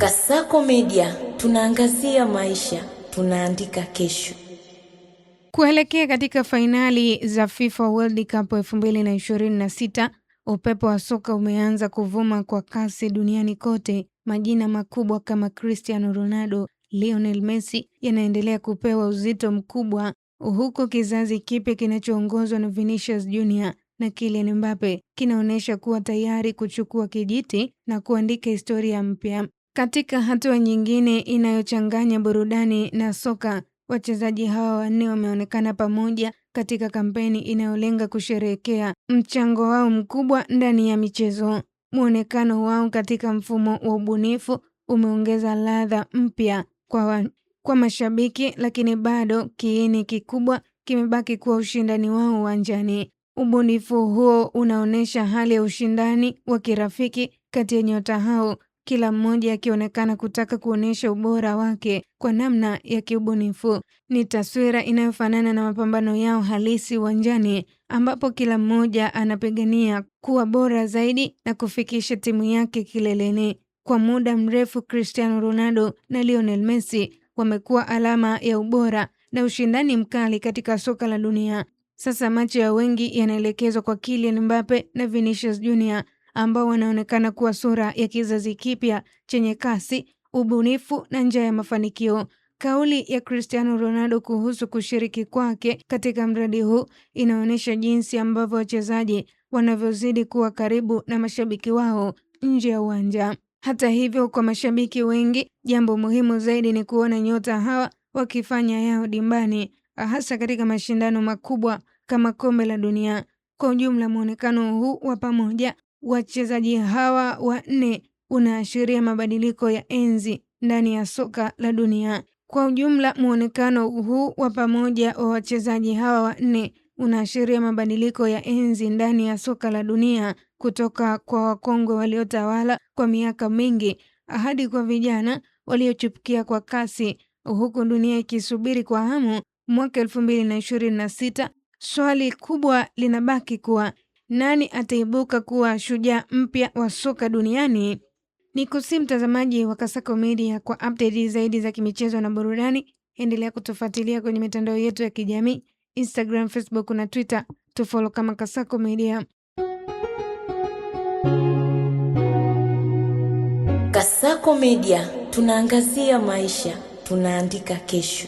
Kasako Media, tunaangazia maisha, tunaandika kesho. Kuelekea katika fainali za FIFA World Cup 2026, upepo wa soka umeanza kuvuma kwa kasi duniani kote. Majina makubwa kama Cristiano Ronaldo, Lionel Messi yanaendelea kupewa uzito mkubwa, huku kizazi kipya kinachoongozwa na Vinicius Junior na Kylian Mbappe kinaonyesha kuwa tayari kuchukua kijiti na kuandika historia mpya. Katika hatua nyingine inayochanganya burudani na soka, wachezaji hawa wanne wameonekana pamoja katika kampeni inayolenga kusherehekea mchango wao mkubwa ndani ya michezo. Muonekano wao katika mfumo wa ubunifu umeongeza ladha mpya kwa mashabiki, lakini bado kiini kikubwa kimebaki kuwa ushindani wao uwanjani. Ubunifu huo unaonesha hali ya ushindani wa kirafiki kati ya nyota hao, kila mmoja akionekana kutaka kuonesha ubora wake kwa namna ya kiubunifu. Ni taswira inayofanana na mapambano yao halisi uwanjani, ambapo kila mmoja anapigania kuwa bora zaidi na kufikisha timu yake kileleni. Kwa muda mrefu, Cristiano Ronaldo na Lionel Messi wamekuwa alama ya ubora na ushindani mkali katika soka la dunia. Sasa macho ya wengi yanaelekezwa kwa Kylian Mbappe na Vinicius Junior, ambao wanaonekana kuwa sura ya kizazi kipya chenye kasi, ubunifu na njaa ya mafanikio. Kauli ya Cristiano Ronaldo kuhusu kushiriki kwake katika mradi huu inaonyesha jinsi ambavyo wachezaji wanavyozidi kuwa karibu na mashabiki wao nje ya uwanja. Hata hivyo, kwa mashabiki wengi, jambo muhimu zaidi ni kuona nyota hawa wakifanya yao dimbani, hasa katika mashindano makubwa kama Kombe la Dunia. Kwa ujumla, muonekano huu wa pamoja wachezaji hawa wanne unaashiria mabadiliko ya enzi ndani ya soka la dunia. Kwa ujumla, muonekano huu wa pamoja wa wachezaji hawa wanne unaashiria mabadiliko ya enzi ndani ya soka la dunia, kutoka kwa wakongwe waliotawala kwa miaka mingi hadi kwa vijana waliochipukia kwa kasi, huku dunia ikisubiri kwa hamu mwaka 2026. Swali kubwa linabaki kuwa nani ataibuka kuwa shujaa mpya wa soka duniani? Ni kusi mtazamaji wa Kasako Media, kwa update zaidi za kimichezo na burudani, endelea kutufuatilia kwenye mitandao yetu ya kijamii, Instagram, Facebook na Twitter. Tufollow kama Kasako Media. Kasako Media, tunaangazia maisha, tunaandika kesho.